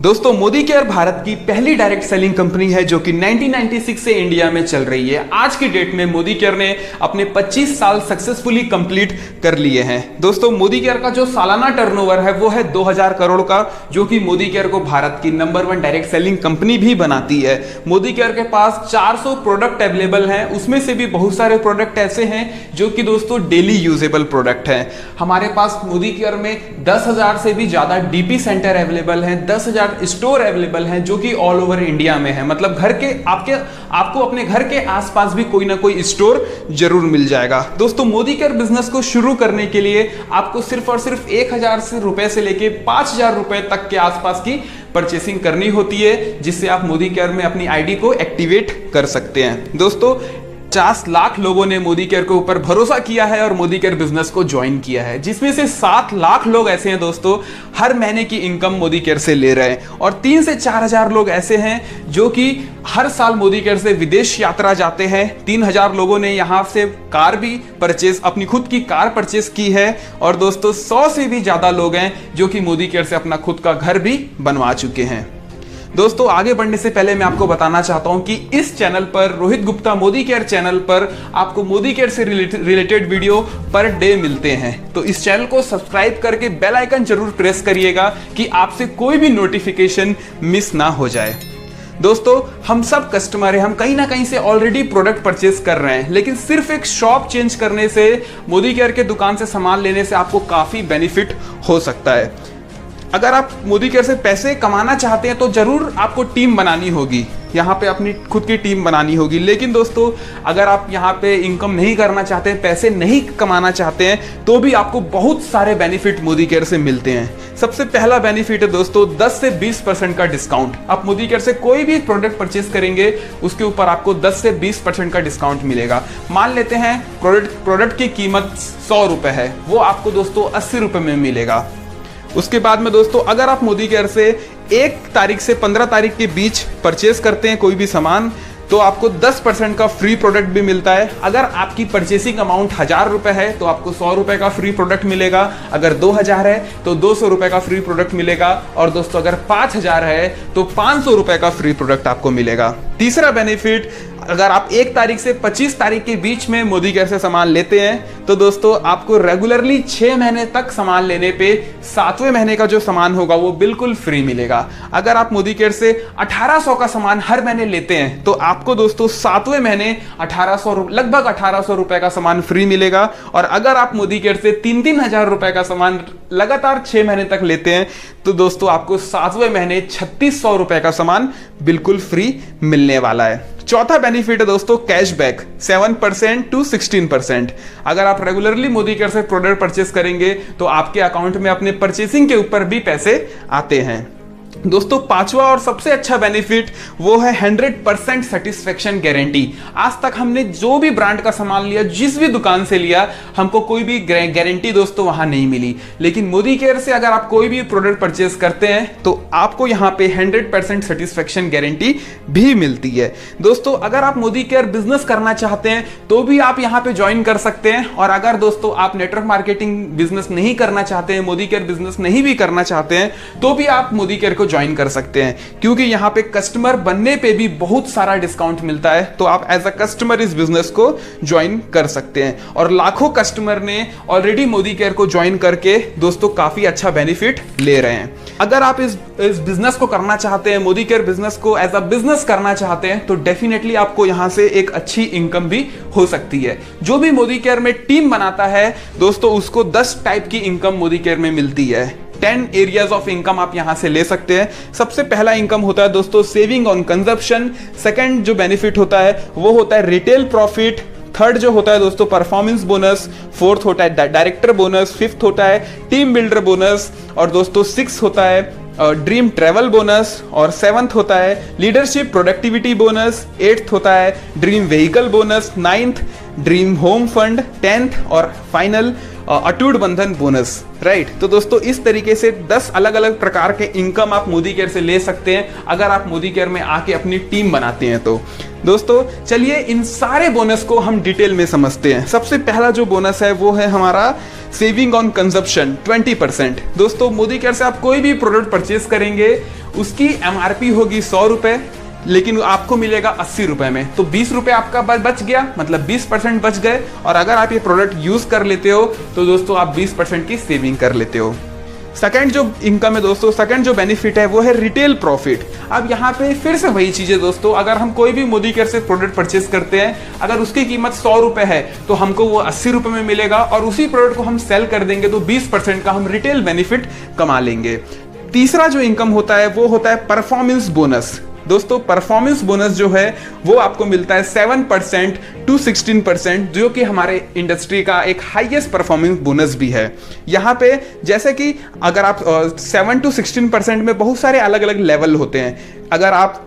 दोस्तों मोदी केयर भारत की पहली डायरेक्ट सेलिंग कंपनी है जो कि 1996 से इंडिया में चल रही है। आज की डेट में मोदी केयर ने अपने 25 साल सक्सेसफुली कंप्लीट कर लिए हैं। दोस्तों मोदी केयर का जो सालाना टर्नओवर है वो है 2000 करोड़ का, जो कि मोदी केयर को भारत की नंबर 1 डायरेक्ट सेलिंग कंपनी भी बनाती है। मोदी केयर के पास 400 प्रोडक्ट अवेलेबल हैं, उसमें से भी बहुत सारे प्रोडक्ट ऐसे हैं जो कि दोस्तों डेली यूजेबल प्रोडक्ट हैं। हमारे पास मोदी केयर में 10,000 से भी ज्यादा डीपी सेंटर अवेलेबल हैं, 10,000 स्टोर अवेलेबल हैं जो कि ऑल ओवर इंडिया में है। मतलब घर के आपको अपने घर के आसपास भी कोई ना कोई स्टोर जरूर मिल जाएगा। दोस्तों मोदी केयर बिजनेस को शुरू करने के लिए आपको सिर्फ और सिर्फ 1,000 रुपए से लेके 5,000 रुपए तक के आसपास की परचेसिंग करनी होती है, जिससे आप मोदी केयर में अपनी आईडी को एक्टिवेट कर सकते हैं। दोस्तों 50 लाख लोगों ने मोदी केयर के ऊपर भरोसा किया है और मोदी केयर बिजनेस को ज्वाइन किया है, जिसमें से 7 लाख लोग ऐसे हैं दोस्तों हर महीने की इनकम मोदी केयर से ले रहे हैं, और 3 से 4,000 लोग ऐसे हैं जो कि हर साल मोदी केयर से विदेश यात्रा जाते हैं। 3,000 लोगों ने यहां से कार भी परचेज, अपनी खुद की कार परचेज की है, और दोस्तों 100 से भी ज्यादा लोग हैं जो कि मोदी केयर से अपना खुद का घर भी बनवा चुके हैं। दोस्तों आगे बढ़ने से पहले मैं आपको बताना चाहता हूं कि इस चैनल पर, रोहित गुप्ता मोदी केयर चैनल पर, आपको मोदी केयर से रिलेटेड वीडियो पर डे मिलते हैं। तो इस चैनल को सब्सक्राइब करके बेल आइकन जरूर प्रेस करिएगा कि आपसे कोई भी नोटिफिकेशन मिस ना हो जाए। दोस्तों हम सब कस्टमर हैं, हम कहीं ना कहीं से ऑलरेडी प्रोडक्ट परचेस कर रहे हैं, लेकिन सिर्फ एक शॉप चेंज करने से, मोदी केयर के दुकान से सामान लेने से आपको काफी बेनिफिट हो सकता है। अगर आप मोदी केयर से पैसे कमाना चाहते हैं तो जरूर आपको टीम बनानी होगी, यहाँ पे अपनी खुद की टीम बनानी होगी। लेकिन दोस्तों अगर आप यहाँ पे इनकम नहीं करना चाहते हैं, पैसे नहीं कमाना चाहते हैं, तो भी आपको बहुत सारे बेनिफिट मोदी केयर से मिलते हैं। सबसे पहला बेनिफिट है दोस्तों 10 से 20% का डिस्काउंट। आप मोदी केयर से कोई भी प्रोडक्ट परचेस करेंगे उसके ऊपर आपको 10 से 20% का डिस्काउंट मिलेगा। मान लेते हैं प्रोडक्ट की कीमत 100 रुपए है, वो आपको दोस्तों 80 रुपए में मिलेगा। उसके बाद में दोस्तों अगर आप मोदी केयर से 1 तारीख से 15 तारीख के बीच परचेस करते हैं कोई भी सामान, तो आपको 10% का फ्री प्रोडक्ट भी मिलता है। अगर आपकी परचेसिंग अमाउंट 1,000 रुपए है तो आपको 100 रुपए का फ्री प्रोडक्ट मिलेगा। अगर 2,000 है तो 200 रुपए का फ्री प्रोडक्ट मिलेगा, और दोस्तों अगर 5,000 है तो 500 रुपए का फ्री प्रोडक्ट आपको मिलेगा। तीसरा बेनिफिट, अगर आप 1 तारीख से 25 तारीख के बीच में मोदी केयर से सामान लेते हैं तो दोस्तों आपको रेगुलरली 6 महीने तक सामान लेने पे 7वें महीने का जो सामान होगा वो बिल्कुल फ्री मिलेगा। अगर आप मोदी केयर से 1,800 का सामान हर महीने लेते हैं तो आपको दोस्तों 7वें महीने 1,800 लगभग 1,800 रुपए का सामान फ्री मिलेगा। और अगर आप मोदी केयर से 3-3 हजार रुपए का सामान लगातार 6 महीने तक लेते हैं तो दोस्तों आपको 7वें महीने 3,600 रुपए का सामान बिल्कुल फ्री मिलने वाला है। चौथा बेनिफिट है दोस्तों कैशबैक 7% to 16%। अगर आप रेगुलरली मोदी केयर से प्रोडक्ट परचेस करेंगे तो आपके अकाउंट में अपने परचेसिंग के ऊपर भी पैसे आते हैं। दोस्तों 5वां और सबसे अच्छा बेनिफिट वो है 100% सेटिस्फेक्शन गारंटी। आज तक हमने जो भी ब्रांड का सामान लिया, जिस भी दुकान से लिया, हमको कोई भी गारंटी दोस्तों वहां नहीं मिली। लेकिन मोदी केयर से अगर आप कोई भी प्रोडक्ट परचेस करते हैं तो आपको यहां पे 100% सेटिस्फेक्शन गारंटी भी मिलती है। दोस्तों अगर आप मोदी केयर बिजनेस करना चाहते हैं तो भी आप यहां पे ज्वाइन कर सकते हैं, और अगर दोस्तों आप नेटवर्क मार्केटिंग बिजनेस नहीं करना चाहते हैं, मोदी केयर बिजनेस नहीं भी करना चाहते हैं, तो भी आप मोदी केयर को ज्वाइन कर सकते हैं, क्योंकि यहां पे कस्टमर बनने पे भी बहुत सारा डिस्काउंट मिलता है। तो आप एज अ कस्टमर इस बिजनेस को ज्वाइन कर सकते हैं, और लाखों कस्टमर ने ऑलरेडी मोदी केयर को ज्वाइन करके दोस्तों काफी अच्छा बेनिफिट ले रहे हैं। अगर आप इस बिजनेस को करना चाहते हैं, मोदी केयर बिजनेस को एज अ बिजनेस करना चाहते हैं, तो डेफिनेटली आपको यहां से एक अच्छी इनकम भी हो सकती है। जो भी मोदी केयर में टीम बनाता है दोस्तों उसको 10 टाइप की इनकम मोदी केयर में मिलती है। 10 एरियाज ऑफ इनकम आप यहां से ले सकते हैं। सबसे पहला इनकम होता है दोस्तों सेविंग ऑन कंजप्शन। सेकंड जो बेनिफिट होता है वो होता है रिटेल प्रॉफिट। थर्ड जो होता है दोस्तों परफॉर्मेंस बोनस। फोर्थ होता है डायरेक्टर बोनस। फिफ्थ होता है टीम बिल्डर बोनस, और दोस्तों 6 होता है ड्रीम ट्रेवल बोनस, और 7th होता है लीडरशिप प्रोडक्टिविटी बोनस। 8th होता है dream vehicle bonus. 9th dream home fund. 10th और फाइनल अटूट बंधन बोनस। राइट। तो दोस्तों इस तरीके से 10 अलग अलग प्रकार के इनकम आप मोदी केयर से ले सकते हैं अगर आप मोदी केयर में आके अपनी टीम बनाते हैं तो। दोस्तों चलिए इन सारे बोनस को हम डिटेल में समझते हैं। सबसे पहला जो बोनस है वो है हमारा सेविंग ऑन कंजप्शन 20%। दोस्तों मोदी केयर से आप कोई भी प्रोडक्ट परचेज करेंगे उसकी MRP होगी 100 रुपए, लेकिन आपको मिलेगा 80 रुपए में। तो 20 रुपए आपका बच गया, मतलब 20% बच गए। और अगर आप ये प्रोडक्ट यूज कर लेते हो तो दोस्तों आप 20% की सेविंग कर लेते हो। सेकंड जो इनकम है दोस्तों, सेकंड जो बेनिफिट है वो है रिटेल प्रॉफिट। अब यहाँ पे फिर से वही चीज है दोस्तों, अगर हम कोई भी मोदी केयर से प्रोडक्ट परचेस करते हैं, अगर उसकी कीमत 100 रुपए है तो हमको वो 80 रुपए में मिलेगा, और उसी प्रोडक्ट को हम सेल कर देंगे तो 20% का हम रिटेल बेनिफिट कमा लेंगे। तीसरा जो इनकम होता है वो होता है परफॉर्मेंस बोनस। दोस्तों परफॉर्मेंस बोनस जो है वो आपको मिलता है 7% to 16%, जो कि हमारे इंडस्ट्री का एक हाईएस्ट परफॉर्मेंस बोनस भी है। यहाँ पे जैसे कि अगर आप 7 to 16% में बहुत सारे अलग अलग लेवल होते हैं। अगर आप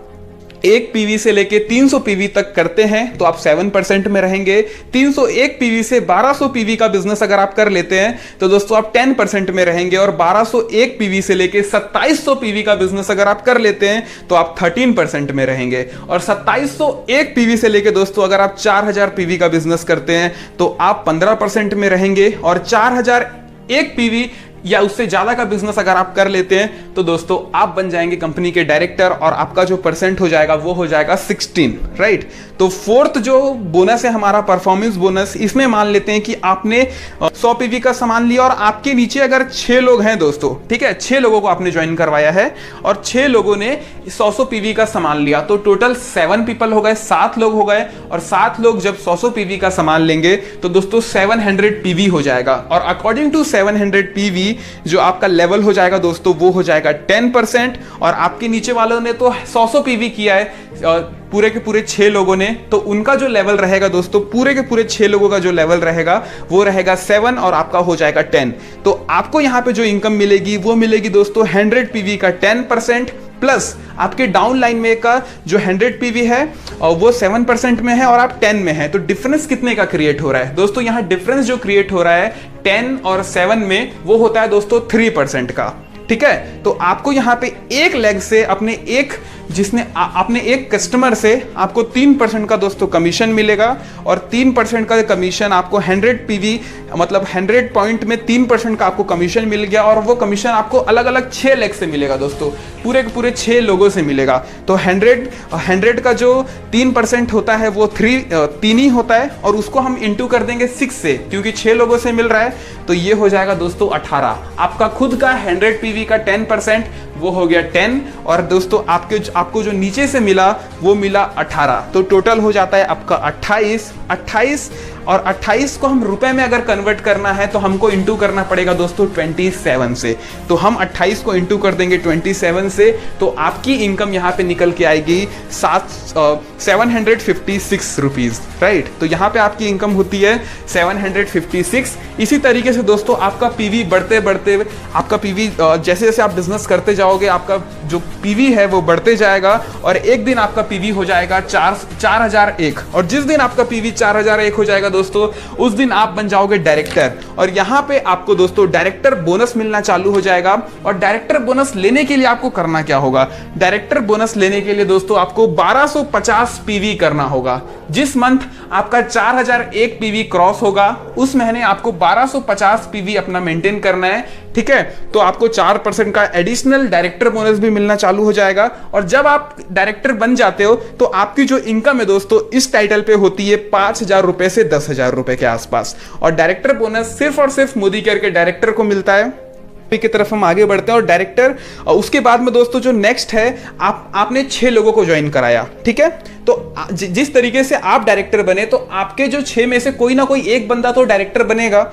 1 PV से लेके 300 PV तक करते हैं तो आप 7% में रहेंगे। 301 PV से 1200 PV का बिजनेस अगर आप कर लेते हैं तो दोस्तों आप 10% में रहेंगे। और 1201 PV से लेके 2700 PV का बिजनेस अगर आप कर लेते हैं तो आप 13% में रहेंगे। और 2701 PV से लेके दोस्तों अगर आप 4000 PV का बिजनेस करते हैं तो आप 15% में रहेंगे। और 4001 PV या उससे ज्यादा का बिजनेस अगर आप कर लेते हैं तो दोस्तों आप बन जाएंगे कंपनी के डायरेक्टर, और आपका जो परसेंट हो जाएगा वो हो जाएगा 16, राइट। तो फोर्थ जो बोनस है हमारा परफॉर्मेंस बोनस, इसमें मान लेते हैं कि आपने 100 PV का सामान लिया और आपके नीचे अगर 6 लोग हैं दोस्तों, ठीक है, 6 लोगों को आपने ज्वाइन करवाया है और 6 लोगों ने 100 PV का सामान लिया, तो टोटल 7 पीपल हो गए, 7 लोग हो गए। और 7 लोग जब 100 PV का सामान लेंगे तो दोस्तों 700 PV हो जाएगा। और अकॉर्डिंग टू 700 PV जो आपका लेवल हो जाएगा दोस्तों वो हो जाएगा 10%। और आपके नीचे वालों ने तो 100 PV किया है पूरे के पूरे 6 लोगों ने, तो उनका जो लेवल रहेगा दोस्तों, पूरे के पूरे 6 लोगों का जो लेवल रहेगा वो रहेगा 7 और आपका हो जाएगा 10। तो आपको यहाँ पे जो इनकम मिलेगी वो मिलेगी दोस्तों 100 PV का 10% प्लस आपके डाउन लाइन में का जो 100 PV है वो 7% में है और आप 10 में है। तो डिफरेंस कितने का क्रिएट हो रहा है दोस्तों? यहाँ डिफरेंस जो क्रिएट हो रहा है 10 और 7 में वो होता है दोस्तों 3% का, ठीक है। तो आपको यहाँ पे एक लेग से अपने एक कस्टमर से आपको 3% का दोस्तों कमीशन मिलेगा। और 3% का कमीशन आपको 100 PV मतलब 100 पॉइंट में 3% का आपको कमीशन मिल गया। और वो कमीशन आपको अलग अलग 6 लेग से मिलेगा दोस्तों, पूरे के पूरे 6 लोगों से मिलेगा। तो 100 का जो 3% होता है वो 3 ही होता है, और उसको हम इंटू कर देंगे 6 से, क्योंकि 6 लोगों से मिल रहा है, तो ये हो जाएगा दोस्तों 18। आपका खुद का 100 PV का 10% वो हो गया 10, और दोस्तों आपको जो नीचे से मिला वो मिला 18। तो टोटल हो जाता है आपका 28। और 28 को हम रुपए में अगर कन्वर्ट करना है तो हमको इंटू करना पड़ेगा दोस्तों 27 से। तो हम 28 को इंटू कर देंगे 27 से, तो आपकी इनकम यहाँ पे निकल के आएगी 756 रुपीज, राइट। तो यहाँ पे आपकी इनकम होती है 756। इसी तरीके से दोस्तों आपका पीवी बढ़ते बढ़ते आपका पीवी जैसे जैसे आप बिजनेस करते जाओगे आपका जो पीवी है वो बढ़ते जाएगा, और एक दिन आपका पीवी हो जाएगा 4001। और जिस दिन आपका पीवी 4001 हो जाएगा दोस्तों उस दिन आप बन जाओगे डायरेक्टर। और यहाँ पे आपको दोस्तों डायरेक्टर बोनस मिलना चालू हो जाएगा। और डायरेक्टर बोनस लेने के लिए आपको करना क्या होगा? डायरेक्टर बोनस लेने के लिए दोस्तों आपको 1250 पीवी करना होगा। जिस मंथ आपका 4001 पीवी क्रॉस होगा उस महीने आपको 1250 पीवी अपना मेंटेन करना है, ठीक है। तो आपको 4% का एडिशनल डायरेक्टर बोनस भी मिलना चालू हो जाएगा। और जब आप डायरेक्टर बन जाते हो तो आपकी जो इनकम है दोस्तों इस टाइटल पे होती है 5000 रुपए से 10,000 रुपए के आसपास। और डायरेक्टर बोनस सिर्फ और सिर्फ मोदी केयर के डायरेक्टर को मिलता है। की तरफ हम आगे बढ़ते हैं। और डायरेक्टर उसके बाद में दोस्तों जो नेक्स्ट है आपने 6 लोगों को ज्वाइन कराया, ठीक है। तो जिस तरीके से आप डायरेक्टर बने तो आपके जो 6 में से कोई ना कोई एक बंदा तो डायरेक्टर बनेगा,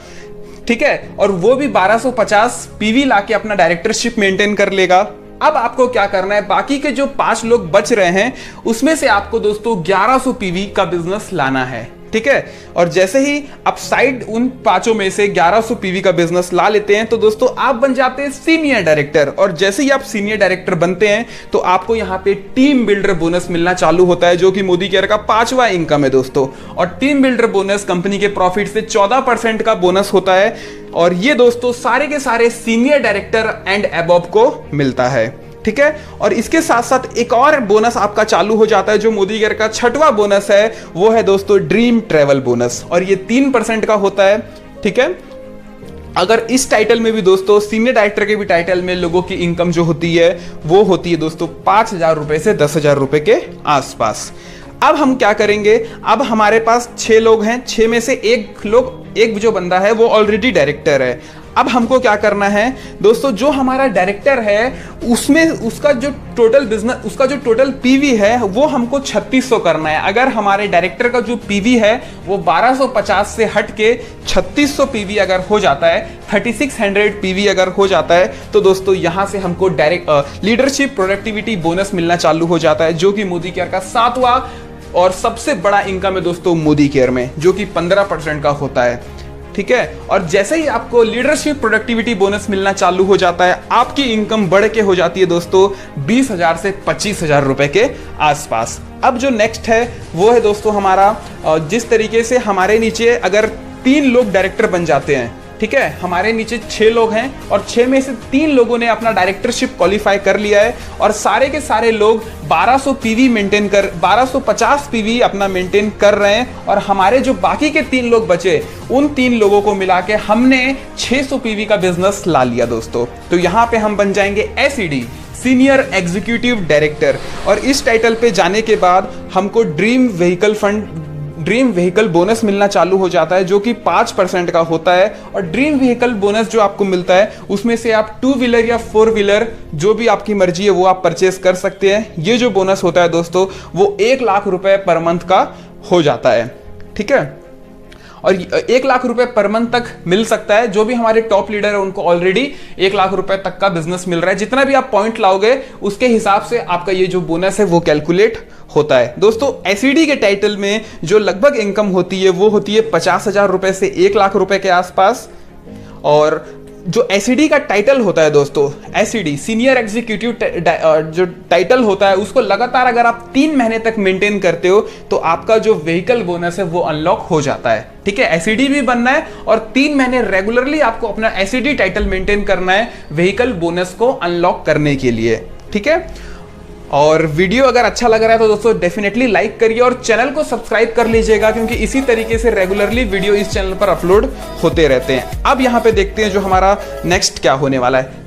ठीक है। और वो भी 1250 पीवी लाके अपना डायरेक्टरशिप मेंटेन कर लेगा। अब आपको क्या करना है, बाकी के जो 5 लोग बच रहे हैं उसमें से आपको दोस्तों 1100 पीवी का बिजनेस लाना है, ठीक है। और जैसे ही आप साइड उन 5 में से 1100 पीवी का बिजनेस ला लेते हैं तो दोस्तों आप बन जाते हैं सीनियर डायरेक्टर। और जैसे ही आप सीनियर डायरेक्टर बनते हैं तो आपको यहाँ पे टीम बिल्डर बोनस मिलना चालू होता है, जो कि मोदी केयर का 5वां इनकम है दोस्तों। और टीम बिल्डर बोनस कंपनी के प्रॉफिट से 14% का बोनस होता है। और ये दोस्तों सारे के सारे सीनियर डायरेक्टर एंड अबव को मिलता है, ठीक है। और इसके साथ साथ एक और बोनस आपका चालू हो जाता है जो मोदी केयर का 6वां बोनस है, वो है दोस्तों ड्रीम ट्रेवल बोनस। और ये 3% का होता है, ठीक है। अगर इस टाइटल में भी दोस्तों सीनियर डायरेक्टर के भी टाइटल में लोगों की इनकम जो होती है वो होती है दोस्तों 5,000 रुपए से 10,000 रुपए के आसपास। अब हम क्या करेंगे, अब हमारे पास 6 लोग हैं, 6 में से एक जो बंदा है वो ऑलरेडी डायरेक्टर है। अब हमको क्या करना है दोस्तों, जो हमारा डायरेक्टर है उसमें उसका जो टोटल बिजनेस, उसका जो टोटल पीवी है वो हमको 3600 करना है। अगर हमारे डायरेक्टर का जो पीवी है वो 1250 से हट के 3600 पीवी अगर हो जाता है, 3600 पीवी अगर हो जाता है, तो दोस्तों यहां से हमको डायरेक्ट लीडरशिप प्रोडक्टिविटी बोनस मिलना चालू हो जाता है, जो कि मोदी केयर का 7वां और सबसे बड़ा इनकम है दोस्तों मोदी केयर में, जो कि 15% का होता है। ठीक है, और जैसे ही आपको लीडरशिप प्रोडक्टिविटी बोनस मिलना चालू हो जाता है, आपकी इनकम बढ़ के हो जाती है दोस्तों 20,000 से 25,000 रुपए के आसपास। अब जो नेक्स्ट है वो है दोस्तों हमारा, जिस तरीके से हमारे नीचे अगर 3 लोग डायरेक्टर बन जाते हैं, ठीक है, हमारे नीचे 6 लोग हैं और 6 में से 3 लोगों ने अपना डायरेक्टरशिप क्वालिफाई कर लिया है और सारे के सारे लोग 1200 पीवी मेंटेन कर 1250 पीवी अपना मेंटेन कर रहे हैं, और हमारे जो बाकी के 3 लोग बचे, उन 3 लोगों को मिला के हमने 600 पीवी का बिजनेस ला लिया दोस्तों। तो यहां पे हम बन जाएंगे एसईडी, सीनियर एग्जीक्यूटिव डायरेक्टर, और इस टाइटल पे जाने के बाद हमको ड्रीम व्हीकल बोनस मिलना चालू हो जाता है, जो कि 5% का होता है। और ड्रीम व्हीकल बोनस जो आपको मिलता है उसमें से आप 2 व्हीलर या 4 व्हीलर जो भी आपकी मर्जी है वो आप परचेस कर सकते हैं। ये जो बोनस होता है दोस्तों वो 1 लाख रुपए पर मंथ का हो जाता है। ठीक है, और 1 लाख रुपए पर मंथ तक मिल सकता है। जो भी हमारे टॉप लीडर है उनको ऑलरेडी 1 लाख रुपए तक का बिजनेस मिल रहा है। जितना भी आप पॉइंट लाओगे उसके हिसाब से आपका ये जो बोनस है वो कैलकुलेट होता है। दोस्तों एसईडी के टाइटल में जो लगभग इनकम होती है वो होती है 50,000 रुपए से 1 लाख रुपए के आसपास। और जो एसईडी का टाइटल होता है दोस्तों, एसईडी सीनियर एग्जीक्यूटिव जो टाइटल होता है, उसको लगातार अगर आप 3 महीने तक मेंटेन करते हो तो आपका जो व्हीकल बोनस है वो अनलॉक हो जाता है। ठीक है, एसईडी भी बनना है और 3 महीने रेगुलरली आपको अपना एसईडी टाइटल मेंटेन करना है व्हीकल बोनस को अनलॉक करने के लिए। ठीक है, और वीडियो अगर अच्छा लग रहा है तो दोस्तों डेफिनेटली लाइक करिए और चैनल को सब्सक्राइब कर लीजिएगा, क्योंकि इसी तरीके से रेगुलरली वीडियो इस चैनल पर अपलोड होते रहते हैं। अब यहाँ पे देखते हैं जो हमारा नेक्स्ट क्या होने वाला है।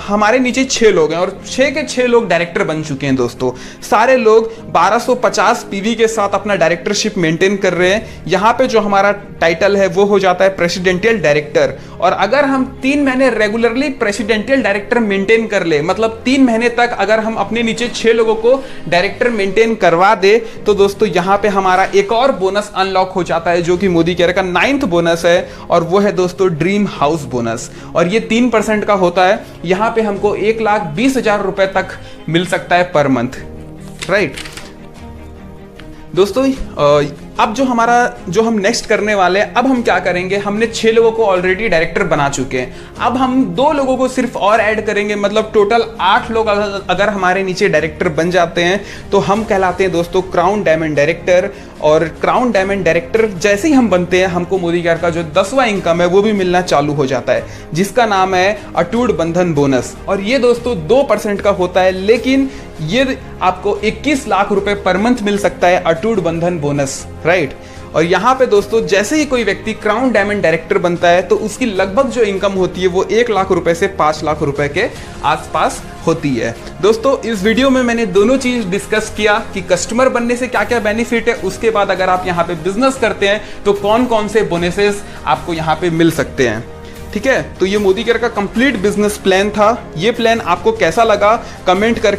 हमारे नीचे 6 लोग हैं और 6 के 6 लोग डायरेक्टर बन चुके हैं दोस्तों। सारे लोग 1250 पीवी के साथ अपना डायरेक्टरशिप मेंटेन कर रहे हैं। यहाँ पे जो हमारा टाइटल है वो हो जाता है प्रेसिडेंटियल डायरेक्टर। और अगर हम 3 महीने रेगुलरली प्रेसिडेंटियल डायरेक्टर मेंटेन कर ले, मतलब 3 महीने तक अगर हम अपने नीचे 6 लोगों को डायरेक्टर मेंटेन करवा दे, तो दोस्तों यहां पे हमारा एक और बोनस अनलॉक हो जाता है, जो कि मोदी केयर का 9th बोनस है, और वो है दोस्तों ड्रीम हाउस बोनस। और ये 3% का होता है। यहां पे हमको 1,20,000 रुपए तक मिल सकता है पर मंथ। राइट दोस्तों, अब जो हम नेक्स्ट करने वाले हैं, अब हम क्या करेंगे, हमने 6 लोगों को ऑलरेडी डायरेक्टर बना चुके हैं। अब हम 2 लोगों को सिर्फ और ऐड करेंगे, मतलब टोटल 8 लोग अगर हमारे नीचे डायरेक्टर बन जाते हैं तो हम कहलाते हैं दोस्तों क्राउन डायमंड डायरेक्टर। और क्राउन डायमंड डायरेक्टर जैसे ही हम बनते हैं, हमको मोदी केयर का जो 10वां इनकम है वो भी मिलना चालू हो जाता है, जिसका नाम है अटूट बंधन बोनस। और ये दोस्तों 2% का होता है, लेकिन ये आपको 21 लाख रुपए पर मंथ मिल सकता है अटूट बंधन बोनस। राइट, और यहाँ पे दोस्तों जैसे ही कोई व्यक्ति क्राउन डायमंड डायरेक्टर बनता है तो उसकी लगभग जो इनकम होती है वो 1 लाख रुपए से 5 लाख रुपए के आसपास होती है। दोस्तों इस वीडियो में मैंने दोनों चीज डिस्कस किया कि कस्टमर बनने से क्या क्या बेनिफिट है, उसके बाद अगर आप यहाँ पे बिजनेस करते हैं तो कौन कौन से बोनसेस आपको यहाँ पे मिल सकते हैं। ठीक है, तो ये मोदी केयर का कंप्लीट बिजनेस प्लान था। ये प्लान आपको कैसा लगा कमेंट करके